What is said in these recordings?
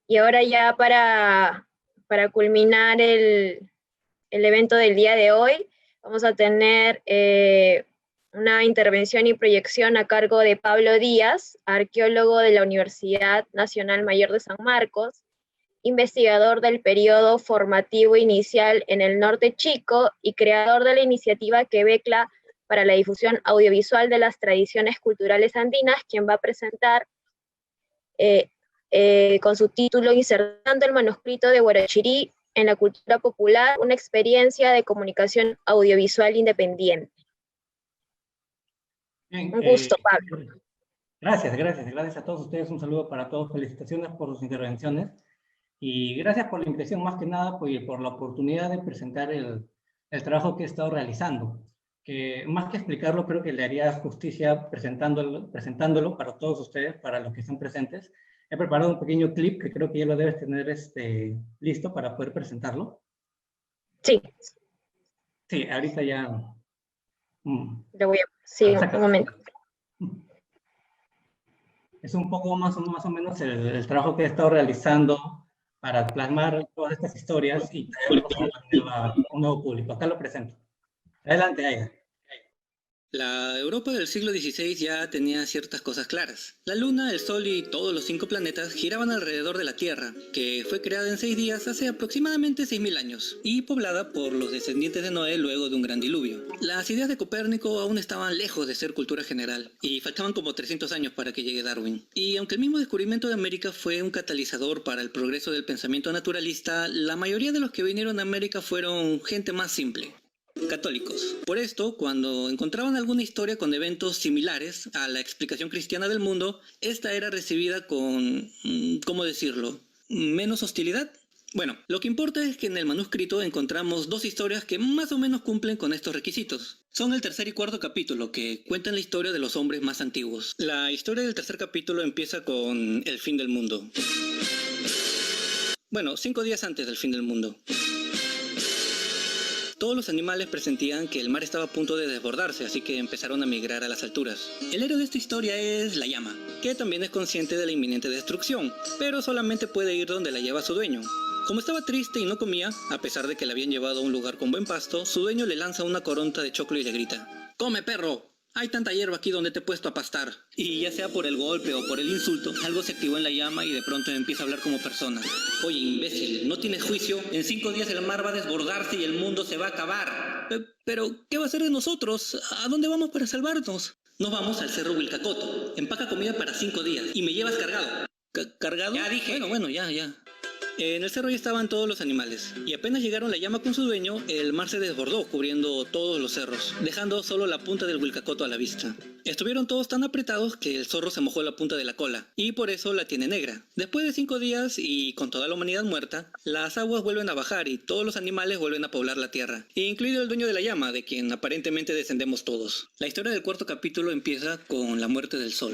Y ahora ya para culminar el evento del día de hoy, vamos a tener una intervención y proyección a cargo de Pablo Díaz, arqueólogo de la Universidad Nacional Mayor de San Marcos, investigador del periodo formativo inicial en el Norte Chico y creador de la iniciativa Quebecla para la difusión audiovisual de las tradiciones culturales andinas, quien va a presentar con su título Insertando el manuscrito de Huarachirí en la cultura popular, una experiencia de comunicación audiovisual independiente. Bien, un gusto, Pablo. Gracias a todos ustedes, un saludo para todos, felicitaciones por sus intervenciones y gracias por la invitación, más que nada por la oportunidad de presentar el trabajo que he estado realizando, que más que explicarlo creo que le haría justicia presentándolo para todos ustedes, para los que están presentes. He preparado un pequeño clip que creo que ya lo debes tener listo para poder presentarlo. Sí. Sí, ahorita ya... Lo voy a... Sí, un momento. Es un poco más o menos el trabajo que he estado realizando para plasmar todas estas historias y traerlos a un nuevo público. Acá lo presento. Adelante, Aida. La Europa del siglo XVI ya tenía ciertas cosas claras. La Luna, el Sol y todos los 5 planetas giraban alrededor de la Tierra, que fue creada en 6 días hace aproximadamente 6.000 años, y poblada por los descendientes de Noé luego de un gran diluvio. Las ideas de Copérnico aún estaban lejos de ser cultura general, y faltaban como 300 años para que llegue Darwin. Y aunque el mismo descubrimiento de América fue un catalizador para el progreso del pensamiento naturalista, la mayoría de los que vinieron a América fueron gente más simple. Católicos. Por esto, cuando encontraban alguna historia con eventos similares a la explicación cristiana del mundo, esta era recibida con, ¿cómo decirlo?, menos hostilidad. Bueno, lo que importa es que en el manuscrito encontramos 2 historias que más o menos cumplen con estos requisitos. Son el tercer y cuarto capítulo, que cuentan la historia de los hombres más antiguos. La historia del tercer capítulo empieza con el fin del mundo. Bueno, 5 días antes del fin del mundo. Todos los animales presentían que el mar estaba a punto de desbordarse, así que empezaron a migrar a las alturas. El héroe de esta historia es la llama, que también es consciente de la inminente destrucción, pero solamente puede ir donde la lleva su dueño. Como estaba triste y no comía, a pesar de que la habían llevado a un lugar con buen pasto, su dueño le lanza una coronta de choclo y le grita: ¡Come, perro! Hay tanta hierba aquí donde te he puesto a pastar. Y ya sea por el golpe o por el insulto, algo se activó en la llama y de pronto empieza a hablar como persona. Oye, imbécil, ¿no tienes juicio? En 5 días el mar va a desbordarse y el mundo se va a acabar. Pero, ¿qué va a hacer de nosotros? ¿A dónde vamos para salvarnos? Nos vamos al Cerro Huilcacoto. Empaca comida para 5 días y me llevas cargado. ¿Cargado? Ya dije. Bueno, ya. En el cerro ya estaban todos los animales, y apenas llegaron la llama con su dueño, el mar se desbordó cubriendo todos los cerros, dejando solo la punta del Huilcacoto a la vista. Estuvieron todos tan apretados que el zorro se mojó la punta de la cola, y por eso la tiene negra. Después de 5 días, y con toda la humanidad muerta, las aguas vuelven a bajar y todos los animales vuelven a poblar la tierra, incluido el dueño de la llama, de quien aparentemente descendemos todos. La historia del cuarto capítulo empieza con la muerte del sol.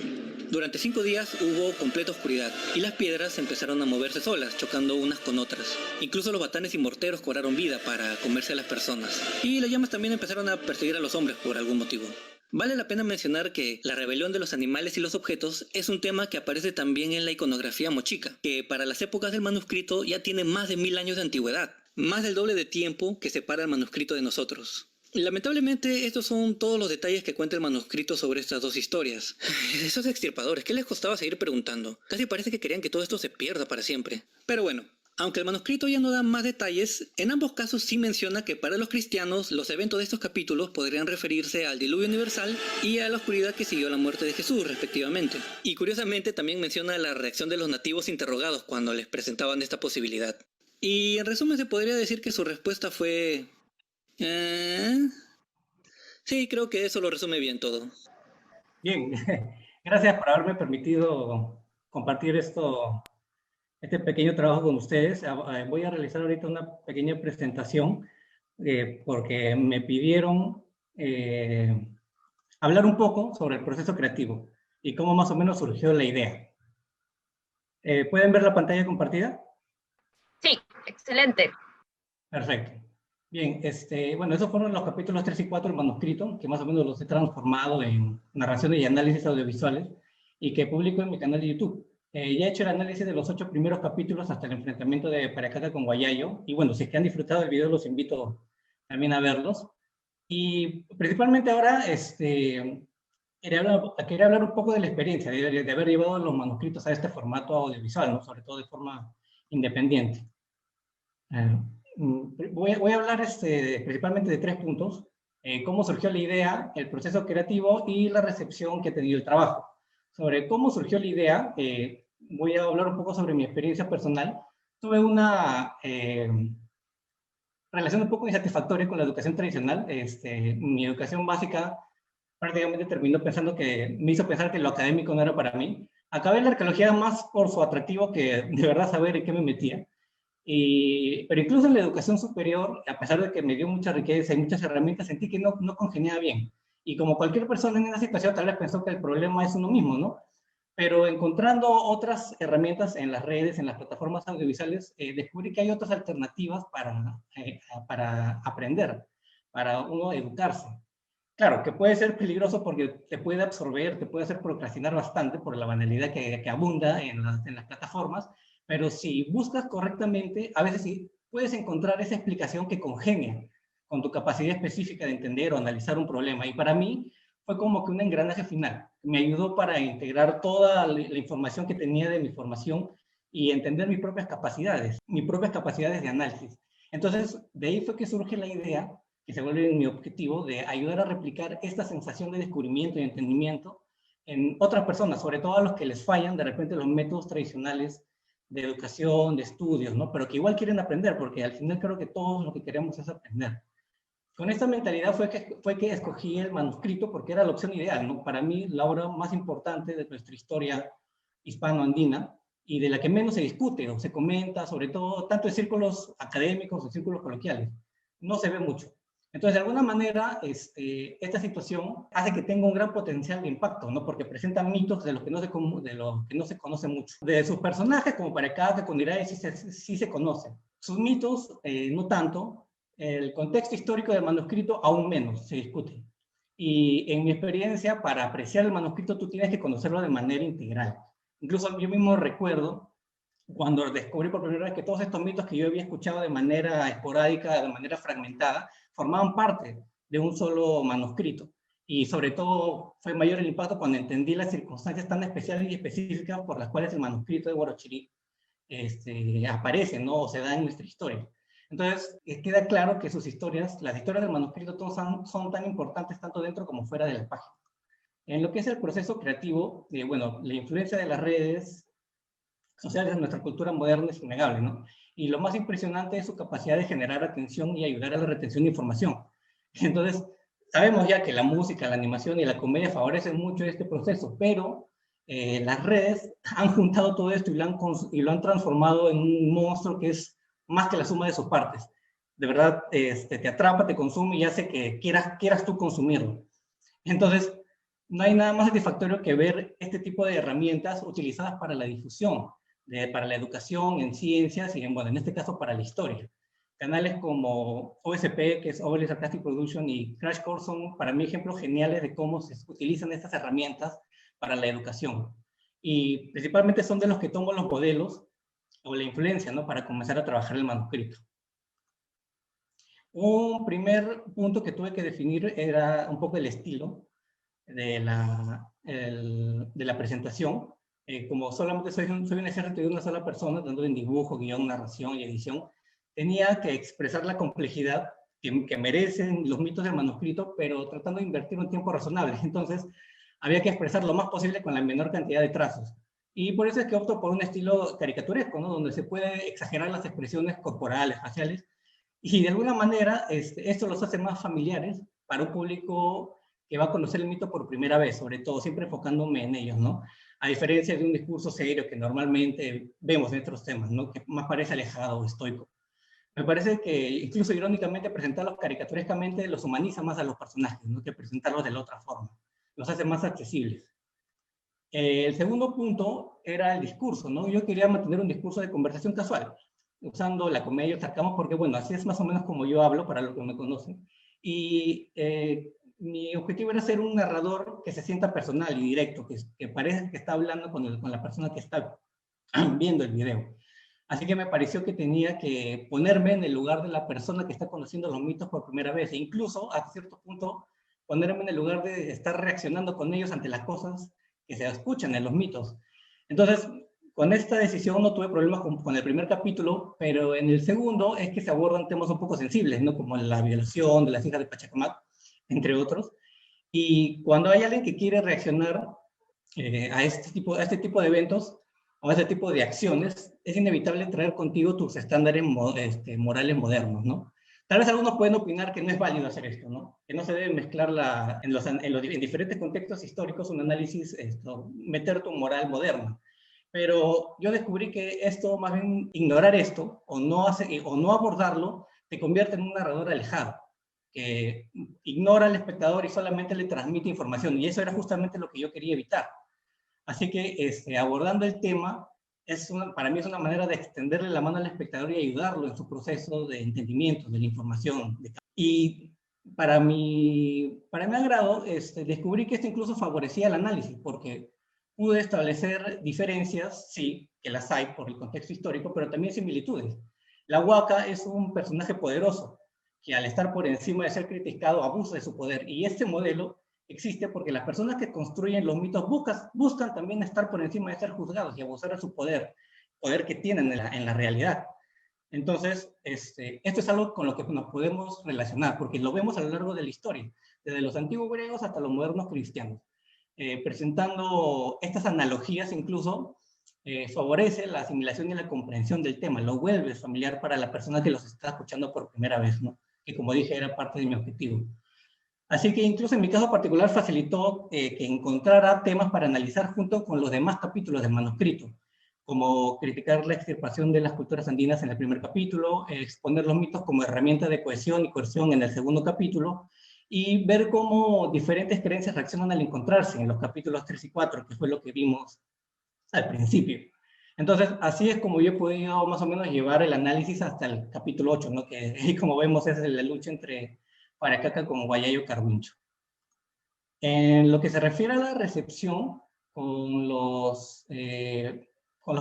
Durante 5 días hubo completa oscuridad, y las piedras empezaron a moverse solas, chocando unas con otras. Incluso los batanes y morteros cobraron vida para comerse a las personas. Y las llamas también empezaron a perseguir a los hombres por algún motivo. Vale la pena mencionar que la rebelión de los animales y los objetos es un tema que aparece también en la iconografía mochica, que para las épocas del manuscrito ya tiene más de 1000 años de antigüedad, más del doble de tiempo que separa el manuscrito de nosotros. Lamentablemente, estos son todos los detalles que cuenta el manuscrito sobre estas 2 historias. Esos extirpadores, ¿qué les costaba seguir preguntando? Casi parece que querían que todo esto se pierda para siempre. Pero bueno, aunque el manuscrito ya no da más detalles, en ambos casos sí menciona que para los cristianos los eventos de estos capítulos podrían referirse al diluvio universal y a la oscuridad que siguió la muerte de Jesús, respectivamente. Y curiosamente también menciona la reacción de los nativos interrogados cuando les presentaban esta posibilidad. Y en resumen se podría decir que su respuesta fue... Sí, creo que eso lo resume bien todo. Bien, gracias por haberme permitido compartir este pequeño trabajo con ustedes. Voy a realizar ahorita una pequeña presentación porque me pidieron hablar un poco sobre el proceso creativo y cómo más o menos surgió la idea. ¿Pueden ver la pantalla compartida? Sí, excelente. Perfecto. Bien, bueno, esos fueron los capítulos 3 y 4 del manuscrito, que más o menos los he transformado en narraciones y análisis audiovisuales, y que publico en mi canal de YouTube. Ya he hecho el análisis de los 8 primeros capítulos hasta el enfrentamiento de Paracaca con Guayayo. Y bueno, si es que han disfrutado del video, los invito también a verlos. Y principalmente ahora, quería hablar un poco de la experiencia, de haber llevado los manuscritos a este formato audiovisual, ¿no? Sobre todo de forma independiente. Voy a hablar principalmente de 3 puntos. Cómo surgió la idea, el proceso creativo y la recepción que ha tenido el trabajo. Sobre cómo surgió la idea, voy a hablar un poco sobre mi experiencia personal. Tuve una relación un poco insatisfactoria con la educación tradicional. Mi educación básica prácticamente terminó me hizo pensar que lo académico no era para mí. Acabé en la arqueología más por su atractivo que de verdad saber en qué me metía. Pero incluso en la educación superior, a pesar de que me dio mucha riqueza y muchas herramientas, sentí que no congeniaba bien. Y como cualquier persona en esa situación, tal vez pensó que el problema es uno mismo, ¿no? Pero encontrando otras herramientas en las redes, en las plataformas audiovisuales, descubrí que hay otras alternativas para aprender, para uno educarse. Claro, que puede ser peligroso porque te puede absorber, te puede hacer procrastinar bastante por la banalidad que abunda en las plataformas, pero si buscas correctamente, a veces sí puedes encontrar esa explicación que congenia con tu capacidad específica de entender o analizar un problema. Y para mí fue como que un engranaje final. Me ayudó para integrar toda la información que tenía de mi formación y entender mis propias capacidades de análisis. Entonces, de ahí fue que surge la idea, que se vuelve mi objetivo, de ayudar a replicar esta sensación de descubrimiento y entendimiento en otras personas, sobre todo a los que les fallan de repente los métodos tradicionales de educación, de estudios, ¿no? Pero que igual quieren aprender, porque al final creo que todos lo que queremos es aprender. Con esta mentalidad fue que escogí el manuscrito porque era la opción ideal, ¿no? Para mí, la obra más importante de nuestra historia hispano-andina y de la que menos se discute o se comenta, sobre todo tanto en círculos académicos o círculos coloquiales. No se ve mucho. Entonces, de alguna manera, esta situación hace que tenga un gran potencial de impacto, ¿no? Porque presenta mitos de los que no se conoce mucho. De sus personajes, como Paracaca, Condirae, sí se conocen. Sus mitos, no tanto. El contexto histórico del manuscrito, aún menos, se discute. Y en mi experiencia, para apreciar el manuscrito, tú tienes que conocerlo de manera integral. Incluso yo mismo recuerdo cuando descubrí por primera vez que todos estos mitos que yo había escuchado de manera esporádica, de manera fragmentada, formaban parte de un solo manuscrito. Y sobre todo fue mayor el impacto cuando entendí las circunstancias tan especiales y específicas por las cuales el manuscrito de Huarochirí aparece, ¿no? O se da en nuestra historia. Entonces, queda claro que sus historias, las historias del manuscrito, son tan importantes tanto dentro como fuera de la página. En lo que es el proceso creativo, bueno, la influencia de las redes sociales en nuestra cultura moderna es innegable, ¿no? Y lo más impresionante es su capacidad de generar atención y ayudar a la retención de información. Entonces, sabemos ya que la música, la animación y la comedia favorecen mucho este proceso, pero las redes han juntado todo esto y lo han transformado en un monstruo que es más que la suma de sus partes. De verdad, te atrapa, te consume y hace que quieras tú consumirlo. Entonces, no hay nada más satisfactorio que ver este tipo de herramientas utilizadas para la difusión, para la educación en ciencias y, bueno, en este caso para la historia. Canales como OSP, que es Overly Sarcastic Production, y Crash Course son para mí ejemplos geniales de cómo se utilizan estas herramientas para la educación. Y principalmente son de los que tomo los modelos o la influencia, ¿no? Para comenzar a trabajar el manuscrito. Un primer punto que tuve que definir era un poco el estilo de la presentación. Como solamente soy un ejército de una sola persona, tanto en dibujo, guión, narración y edición, tenía que expresar la complejidad que merecen los mitos del manuscrito, pero tratando de invertir un tiempo razonable. Entonces, había que expresar lo más posible con la menor cantidad de trazos. Y por eso es que opto por un estilo caricaturesco, ¿no? Donde se puede exagerar las expresiones corporales, faciales, y de alguna manera esto los hace más familiares para un público que va a conocer el mito por primera vez, sobre todo, siempre enfocándome en ellos, ¿no? A diferencia de un discurso serio que normalmente vemos en otros temas, ¿no? Que más parece alejado o estoico. Me parece que incluso irónicamente presentarlos caricaturescamente los humaniza más a los personajes, ¿no? Que presentarlos de la otra forma. Los hace más accesibles. El segundo punto era el discurso, ¿no? Yo quería mantener un discurso de conversación casual, usando la comedia y el sarcasmo, porque, bueno, así es más o menos como yo hablo, para los que me conocen. Y mi objetivo era ser un narrador que se sienta personal y directo, que parece que está hablando con la persona que está viendo el video. Así que me pareció que tenía que ponerme en el lugar de la persona que está conociendo los mitos por primera vez, e incluso, a cierto punto, ponerme en el lugar de estar reaccionando con ellos ante las cosas que se escuchan en los mitos. Entonces, con esta decisión no tuve problemas con el primer capítulo, pero en el segundo es que se abordan temas un poco sensibles, ¿no? Como la violación de las hijas de Pachacamac, entre otros. Y cuando hay alguien que quiere reaccionar a este tipo de eventos o a este tipo de acciones, es inevitable traer contigo tus estándares morales modernos, ¿no? Tal vez algunos pueden opinar que no es válido hacer esto, ¿no? Que no se debe mezclar en diferentes contextos históricos un análisis, meter tu moral moderna. Pero yo descubrí que esto, más bien ignorar esto o no abordarlo, te convierte en un narrador alejado, que ignora al espectador y solamente le transmite información. Y eso era justamente lo que yo quería evitar. Así que abordando el tema, para mí es una manera de extenderle la mano al espectador y ayudarlo en su proceso de entendimiento de la información. Y para mi agrado, descubrí que esto incluso favorecía el análisis, porque pude establecer diferencias, sí, que las hay por el contexto histórico, pero también similitudes. La Huaca es un personaje poderoso, que al estar por encima de ser criticado abusa de su poder, y este modelo existe porque las personas que construyen los mitos buscan también estar por encima de ser juzgados y abusar de su poder que tienen en la realidad. Entonces, esto es algo con lo que nos podemos relacionar, porque lo vemos a lo largo de la historia, desde los antiguos griegos hasta los modernos cristianos. Presentando estas analogías incluso, favorece la asimilación y la comprensión del tema, lo vuelve familiar para la persona que los está escuchando por primera vez, ¿no? Que como dije era parte de mi objetivo. Así que incluso en mi caso particular facilitó que encontrara temas para analizar junto con los demás capítulos del manuscrito, como criticar la extirpación de las culturas andinas en el primer capítulo, exponer los mitos como herramienta de cohesión y coerción en el segundo capítulo, y ver cómo diferentes creencias reaccionan al encontrarse en los capítulos 3 y 4, que fue lo que vimos al principio. Entonces, así es como yo he podido más o menos llevar el análisis hasta el capítulo 8, ¿no? Que como vemos es la lucha entre Paracaca con Guayayo Carhuincho. En lo que se refiere a la recepción, con los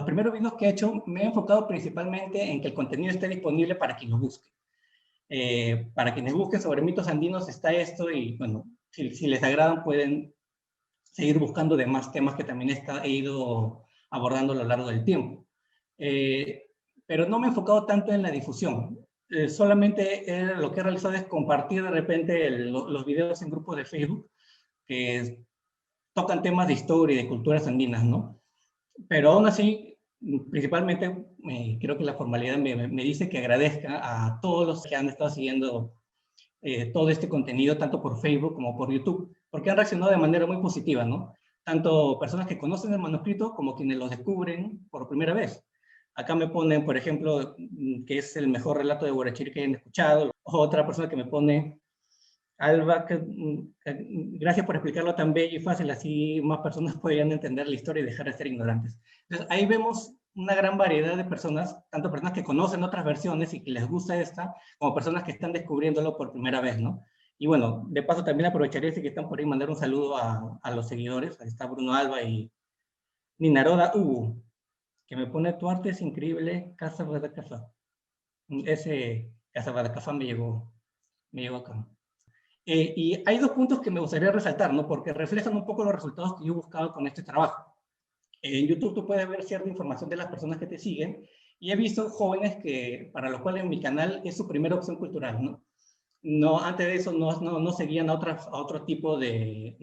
primeros videos que he hecho, me he enfocado principalmente en que el contenido esté disponible para quien lo busque. Para quienes busquen sobre mitos andinos está esto, y bueno, si les agradan pueden seguir buscando demás temas que también he ido abordando a lo largo del tiempo. Pero no me he enfocado tanto en la difusión. Solamente lo que he realizado es compartir de repente los videos en grupos de Facebook que tocan temas de historia y de culturas andinas, ¿no? Pero aún así, principalmente, creo que la formalidad me dice que agradezca a todos los que han estado siguiendo todo este contenido, tanto por Facebook como por YouTube, porque han reaccionado de manera muy positiva, ¿no? Tanto personas que conocen el manuscrito como quienes lo descubren por primera vez. Acá me ponen, por ejemplo, que es el mejor relato de Huarachiri que hayan escuchado. Otra persona que me pone, Alba, gracias por explicarlo tan bello y fácil, así más personas podrían entender la historia y dejar de ser ignorantes. Entonces, ahí vemos una gran variedad de personas, tanto personas que conocen otras versiones y que les gusta esta, como personas que están descubriéndolo por primera vez, ¿no? Y bueno, de paso también aprovecharía, si que están por ahí, mandar un saludo a los seguidores. Ahí está Bruno Alba y Ninaroda Hugo, que me pone: tu arte es increíble, Casa Badacafá. Ese Casa Badacafá me llegó acá. Y hay dos puntos que me gustaría resaltar, ¿no? Porque reflejan un poco los resultados que yo he buscado con este trabajo. En YouTube tú puedes ver cierta información de las personas que te siguen, y he visto jóvenes para los cuales mi canal es su primera opción cultural, ¿no? Antes de eso no seguían a otro tipo de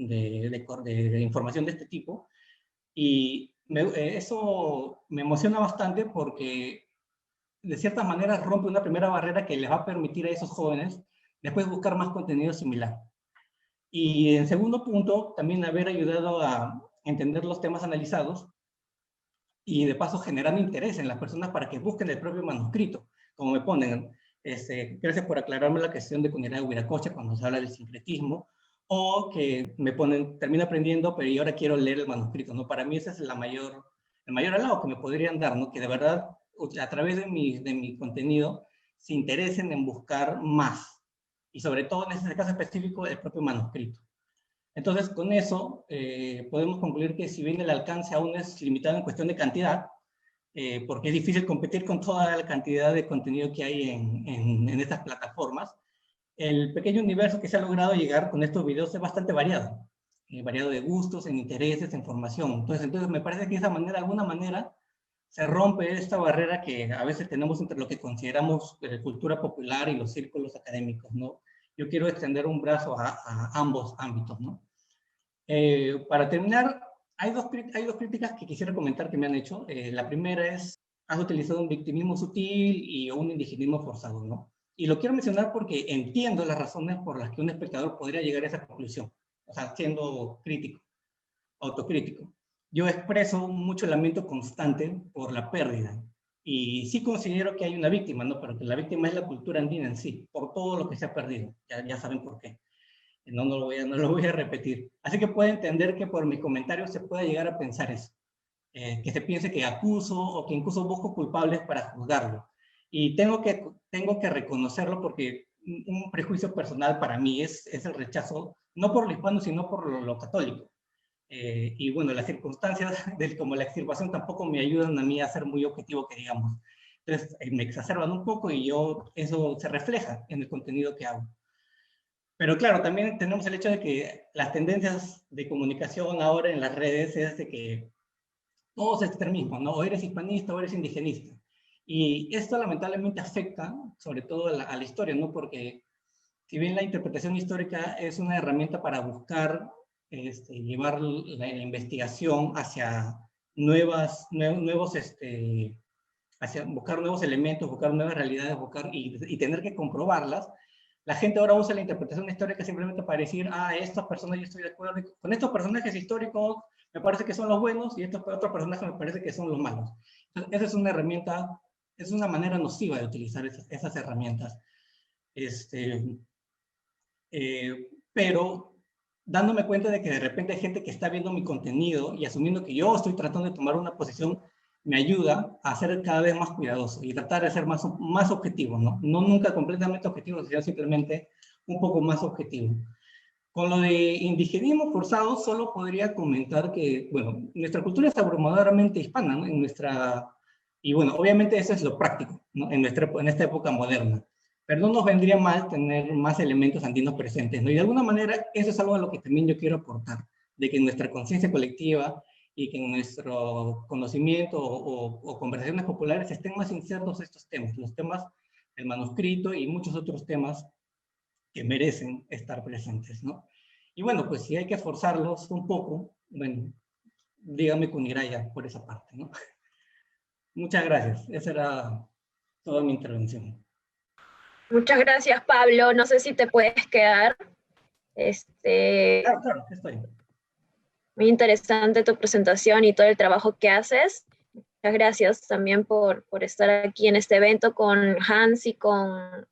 información de este tipo, y eso me emociona bastante porque de cierta manera rompe una primera barrera que les va a permitir a esos jóvenes después buscar más contenido similar. Y en segundo punto, también haber ayudado a entender los temas analizados y de paso generando interés en las personas para que busquen el propio manuscrito, como me ponen, gracias por aclararme la cuestión de Cunirá de Huiracocha cuando se habla del sincretismo, o que me ponen, termino aprendiendo, pero yo ahora quiero leer el manuscrito, ¿no? Para mí ese es el mayor halago que me podrían dar, ¿no? Que de verdad, a través de mi contenido, se interesen en buscar más, y sobre todo en este caso específico, el propio manuscrito. Entonces, con eso podemos concluir que si bien el alcance aún es limitado en cuestión de cantidad, porque es difícil competir con toda la cantidad de contenido que hay en estas plataformas. El pequeño universo que se ha logrado llegar con estos videos es bastante variado, variado de gustos, en intereses, en formación. Entonces me parece que de esa manera, de alguna manera, se rompe esta barrera que a veces tenemos entre lo que consideramos cultura popular y los círculos académicos, ¿no? Yo quiero extender un brazo a ambos ámbitos, ¿no? Para terminar, hay dos críticas que quisiera comentar que me han hecho. La primera es, has utilizado un victimismo sutil y un indigenismo forzado, ¿no? Y lo quiero mencionar porque entiendo las razones por las que un espectador podría llegar a esa conclusión, o sea, siendo crítico, autocrítico. Yo expreso mucho lamento constante por la pérdida, y sí considero que hay una víctima, ¿no? Pero que la víctima es la cultura andina en sí, por todo lo que se ha perdido, ya saben por qué. No lo voy a repetir. Así que puede entender que por mis comentarios se pueda llegar a pensar eso. Que se piense que acuso o que incluso busco culpables para juzgarlo. Y tengo que reconocerlo porque un prejuicio personal para mí es el rechazo, no por lo hispano, sino por lo católico. Y bueno, las circunstancias como la extirpación tampoco me ayudan a mí a ser muy objetivo, que digamos. Entonces me exacerban un poco y eso se refleja en el contenido que hago. Pero claro, también tenemos el hecho de que las tendencias de comunicación ahora en las redes es de que todos extremismos, ¿no? O eres hispanista o eres indigenista. Y esto lamentablemente afecta sobre todo a la historia, ¿no? Porque si bien la interpretación histórica es una herramienta para buscar llevar la investigación hacia hacia buscar nuevos elementos, buscar nuevas realidades, y tener que comprobarlas, la gente ahora usa la interpretación histórica simplemente para decir, estas personas yo estoy de acuerdo, con estos personajes históricos me parece que son los buenos y estos otros personajes me parece que son los malos. Entonces, esa es una herramienta, es una manera nociva de utilizar esas herramientas. Pero dándome cuenta de que de repente hay gente que está viendo mi contenido y asumiendo que yo estoy tratando de tomar una posición, me ayuda a ser cada vez más cuidadoso y tratar de ser más objetivo, ¿no? No nunca completamente objetivo, sino simplemente un poco más objetivo. Con lo de indigenismo forzado, solo podría comentar que, bueno, nuestra cultura es abrumadoramente hispana, ¿no? Y bueno, obviamente eso es lo práctico, ¿no? En esta época moderna. Pero no nos vendría mal tener más elementos andinos presentes, ¿no? Y de alguna manera eso es algo a lo que también yo quiero aportar, de que nuestra conciencia colectiva y que en nuestro conocimiento o conversaciones populares estén más insertos estos temas, los temas del manuscrito y muchos otros temas que merecen estar presentes, ¿no? Y bueno, pues si hay que esforzarlos un poco, bueno, dígame con Iraya por esa parte, ¿no? Muchas gracias. Esa era toda mi intervención. Muchas gracias, Pablo. No sé si te puedes quedar. Claro, estoy. Muy interesante tu presentación y todo el trabajo que haces. Muchas gracias también por estar aquí en este evento con Hans y con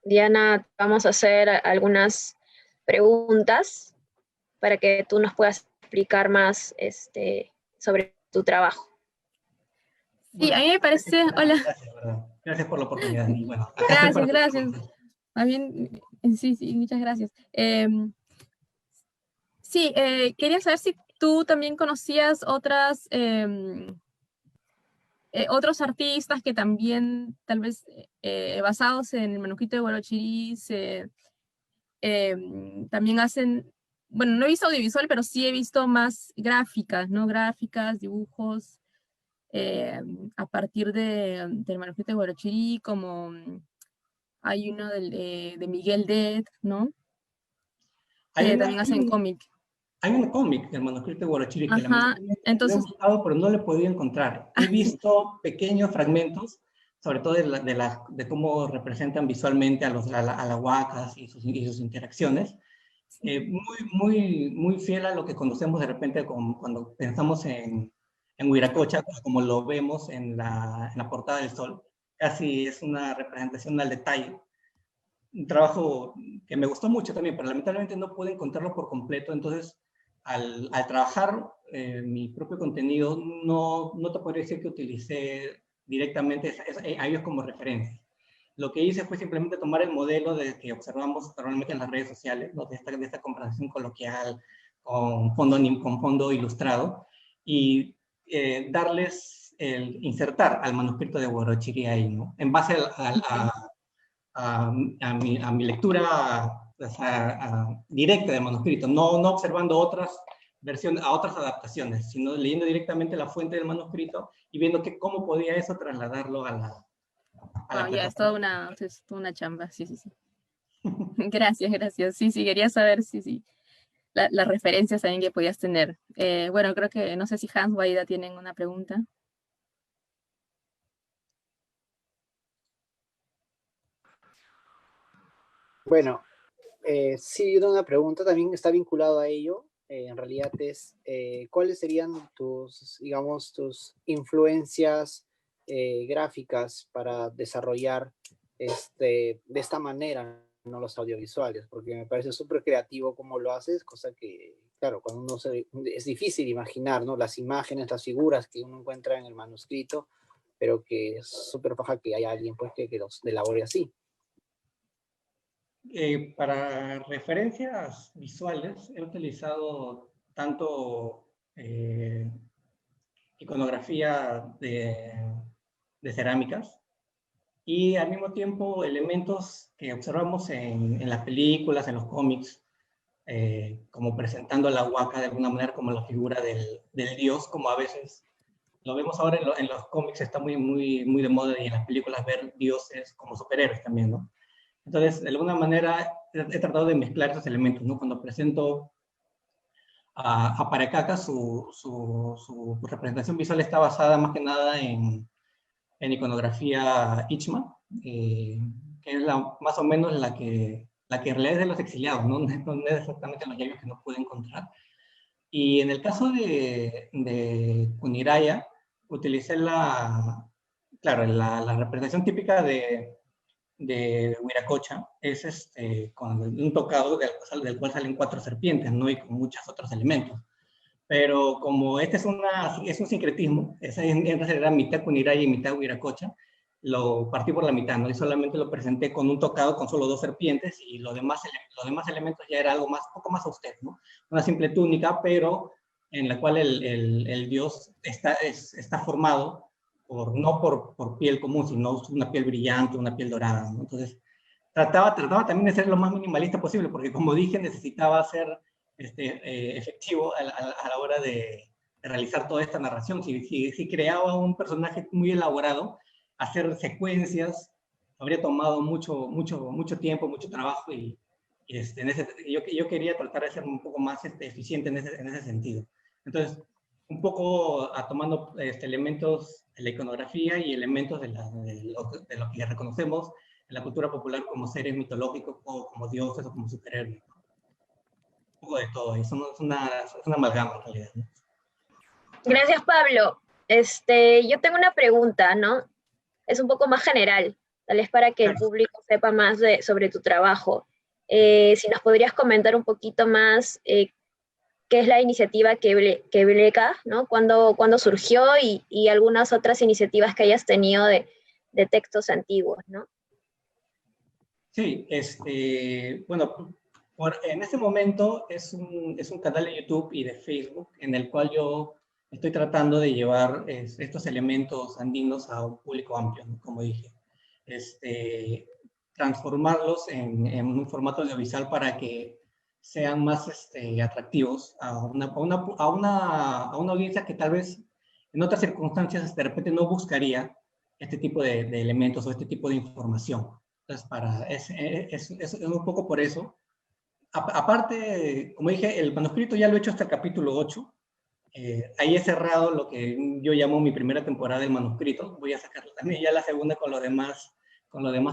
Diana. Vamos a hacer algunas preguntas para que tú nos puedas explicar más sobre tu trabajo. Sí, a mí me parece... Hola. Gracias por la oportunidad. Y bueno, gracias. Más bien, sí, muchas gracias. Quería saber si tú también conocías otros artistas que también, tal vez basados en el manuscrito de Huarochirí, también hacen, bueno, no he visto audiovisual, pero sí he visto más gráficas, ¿no? Gráficas, dibujos, a partir del manuscrito de Huarochirí, como hay uno de Miguel Ded, ¿no? Que también hacen cómic. Hay un cómic del manuscrito de Huarochirí que entonces, lo he buscado, pero no lo he podido encontrar. He visto pequeños fragmentos, sobre todo de cómo representan visualmente a las huacas y sus interacciones. Muy fiel a lo que conocemos de repente cuando pensamos en Huiracocha, como lo vemos en la portada del Sol. Casi es una representación al detalle. Un trabajo que me gustó mucho también, pero lamentablemente no pude encontrarlo por completo. Entonces, al trabajar mi propio contenido, no te podría decir que utilicé directamente a ellos como referencia. Lo que hice fue simplemente tomar el modelo de que observamos normalmente en las redes sociales, ¿no? de esta conversación coloquial con fondo ilustrado, y insertar al manuscrito de Huarochirí ahí, ¿no? En base a mi lectura directa del manuscrito, no observando otras versiones, a otras adaptaciones, sino leyendo directamente la fuente del manuscrito y viendo cómo podía eso trasladarlo a la Ya, es plataforma. toda una chamba, sí, sí, sí. Gracias, gracias. Sí, sí, quería saber, sí, sí, las referencias también que podías tener. Bueno, creo que, no sé si Hans o Aida tienen una pregunta. Bueno, sí, yo tengo una pregunta, también está vinculado a ello. En realidad es, ¿cuáles serían tus, digamos, tus influencias gráficas para desarrollar de esta manera, no los audiovisuales? Porque me parece súper creativo cómo lo haces, cosa que, claro, cuando uno es difícil imaginar, ¿no? Las imágenes, las figuras que uno encuentra en el manuscrito, pero que es súper paja que haya alguien pues que los elabore así. Para referencias visuales he utilizado tanto iconografía de cerámicas y al mismo tiempo elementos que observamos en las películas, en los cómics, como presentando a la huaca de alguna manera como la figura del dios, como a veces lo vemos ahora en los cómics, está muy de moda, y en las películas ver dioses como superhéroes también, ¿no? Entonces, de alguna manera, he tratado de mezclar esos elementos, ¿no? Cuando presento a Parecaca, su representación visual está basada más que nada en iconografía Ichma, que es más o menos la que en realidad es de los exiliados, ¿no? No es exactamente los yabios que no pude encontrar. Y en el caso de Kuniraya, utilicé claro, la representación típica de Huiracocha es con un tocado del cual salen 4 serpientes, ¿no? Y con muchos otros elementos. Pero como este es un sincretismo, en realidad era mitad Kuniraya y mitad Huiracocha, lo partí por la mitad, ¿no? Y solamente lo presenté con un tocado con solo 2 serpientes, y los demás elementos ya era algo poco más austero, ¿no? Una simple túnica, pero en la cual el dios está formado no por piel común, sino una piel brillante, una piel dorada, ¿no? Entonces, trataba también de ser lo más minimalista posible, porque como dije, necesitaba ser efectivo a la hora de realizar toda esta narración. Si creaba un personaje muy elaborado, hacer secuencias habría tomado mucho tiempo, mucho trabajo, y yo quería tratar de ser un poco más eficiente en ese sentido. Entonces, un poco tomando elementos de la iconografía y elementos de lo que reconocemos en la cultura popular como seres mitológicos, o como dioses, o como superhéroes. Un poco de todo, es una amalgama en realidad, ¿no? Gracias, Pablo. Yo tengo una pregunta, ¿no? Es un poco más general, tal vez para que el público sepa más sobre tu trabajo. Si nos podrías comentar un poquito más qué es la iniciativa Quebleca, ¿no? ¿Cuándo surgió, y algunas otras iniciativas que hayas tenido de textos antiguos, ¿no? Sí, bueno, en este momento es un canal de YouTube y de Facebook en el cual yo estoy tratando de llevar estos elementos andinos a un público amplio, ¿no? Como dije. Transformarlos en un formato audiovisual para que sean más atractivos a una audiencia que tal vez en otras circunstancias de repente no buscaría este tipo de elementos o este tipo de información. Entonces, es un poco por eso. Aparte, como dije, el manuscrito ya lo he hecho hasta el capítulo 8. Ahí he cerrado lo que yo llamo mi primera temporada del manuscrito. Voy a sacar también ya la segunda con los demás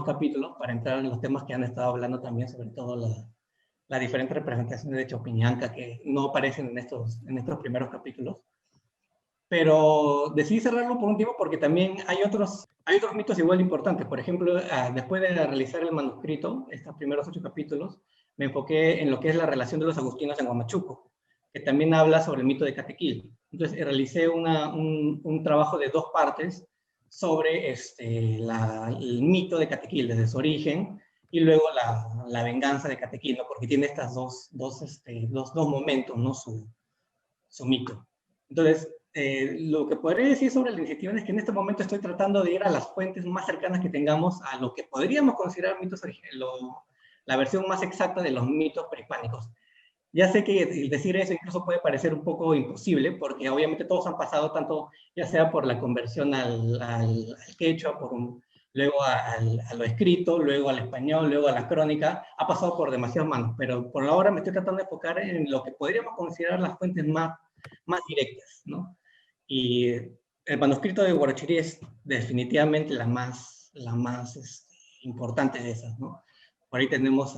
capítulos, para entrar en los temas que han estado hablando también, sobre todo las diferentes representaciones de Chopiñanca que no aparecen en estos primeros capítulos. Pero decidí cerrarlo por un tiempo porque también hay otros mitos igual importantes. Por ejemplo, después de realizar el manuscrito, estos primeros 8 capítulos, me enfoqué en lo que es la relación de los agustinos en Huamachuco, que también habla sobre el mito de Catequil. Entonces, realicé un trabajo de 2 partes sobre el mito de Catequil, desde su origen, y luego la venganza de Catequil, ¿no? Porque tiene estas dos momentos, ¿no? Su mito. Entonces, lo que podría decir sobre la iniciativa es que en este momento estoy tratando de ir a las fuentes más cercanas que tengamos a lo que podríamos considerar mitos originales, la versión más exacta de los mitos prehispánicos. Ya sé que decir eso incluso puede parecer un poco imposible, porque obviamente todos han pasado tanto, ya sea por la conversión al quechua, luego a lo escrito, luego al español, luego a la crónica, ha pasado por demasiadas manos, pero por ahora me estoy tratando de enfocar en lo que podríamos considerar las fuentes más directas, ¿no? Y el manuscrito de Huarochirí es definitivamente la más importante de esas, ¿no? Por ahí tenemos,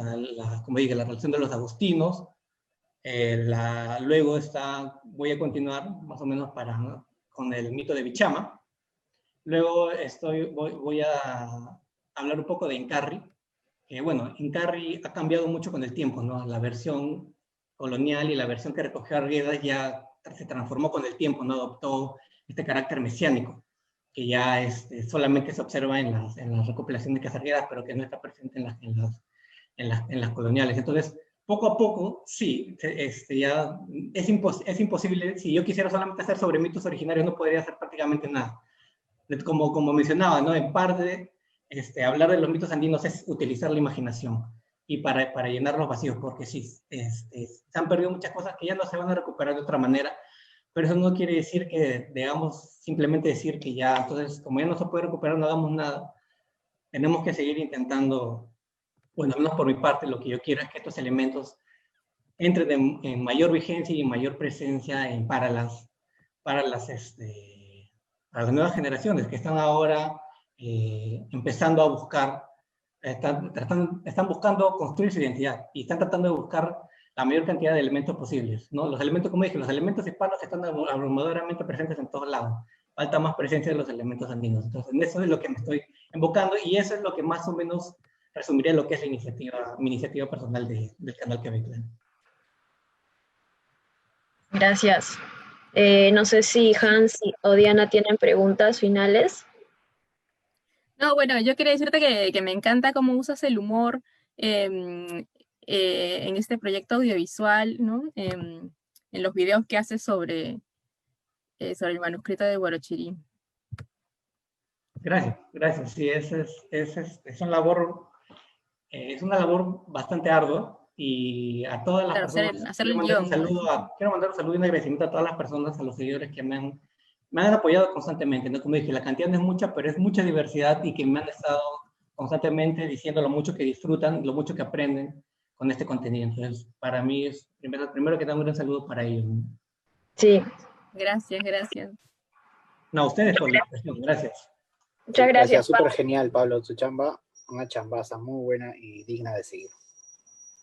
como dije, la relación de los agustinos. Luego voy a continuar más o menos con el mito de Bichama. Luego voy a hablar un poco de Incarri, que bueno, Incarri ha cambiado mucho con el tiempo, ¿no? La versión colonial y la versión que recogió Arguedas ya se transformó con el tiempo, ¿no? Adoptó este carácter mesiánico, que ya solamente se observa en las recopilaciones de Arguedas, pero que no está presente en las coloniales. Entonces, poco a poco, sí, ya es imposible. Si yo quisiera solamente hacer sobre mitos originarios, no podría hacer prácticamente nada. Como mencionaba, ¿no? En parte, hablar de los mitos andinos es utilizar la imaginación y para llenar los vacíos, porque sí, se han perdido muchas cosas que ya no se van a recuperar de otra manera, pero eso no quiere decir que debamos simplemente decir que ya, entonces, como ya no se puede recuperar, no hagamos nada. Tenemos que seguir intentando, bueno, al menos por mi parte, lo que yo quiero es que estos elementos entren en mayor vigencia y en mayor presencia para las nuevas generaciones que están ahora empezando a buscar, están buscando construir su identidad y están tratando de buscar la mayor cantidad de elementos posibles, ¿no? Los elementos, como dije, los elementos hispanos están abrumadoramente presentes en todos lados. Falta más presencia de los elementos andinos. Entonces, en eso es lo que me estoy enfocando y eso es lo que más o menos resumiría lo que es mi iniciativa personal del canal Quebec Clan. Gracias. No sé si Hans o Diana tienen preguntas finales. No, bueno, yo quería decirte que me encanta cómo usas el humor en este proyecto audiovisual, ¿no? En los videos que haces sobre el manuscrito de Huarochirí. Gracias. Sí, es una labor bastante ardua y a todas las personas hacer el guión. Quiero mandar un saludo y un agradecimiento a todas las personas, a los seguidores que me han apoyado constantemente, ¿no? Como dije, la cantidad no es mucha, pero es mucha diversidad y que me han estado constantemente diciendo lo mucho que disfrutan, lo mucho que aprenden con este contenido. Entonces, para mí es, primero que nada, un gran saludo para ellos. Sí. Gracias. No, a ustedes por la invitación, gracias. Muchas gracias. Súper genial, Pablo, tu chamba, una chambaza muy buena y digna de seguir.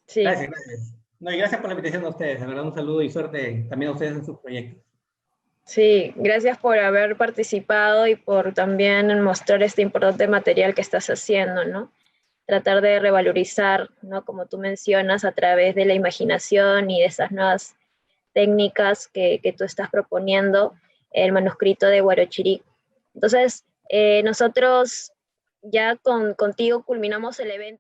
Sí. Gracias. No, y gracias por la invitación a ustedes, de verdad un saludo y suerte también a ustedes en sus proyectos. Sí, gracias por haber participado y por también mostrar este importante material que estás haciendo, ¿no? Tratar de revalorizar, ¿no? Como tú mencionas, a través de la imaginación y de esas nuevas técnicas que tú estás proponiendo, el manuscrito de Huarochirí. Entonces, nosotros ya contigo culminamos el evento.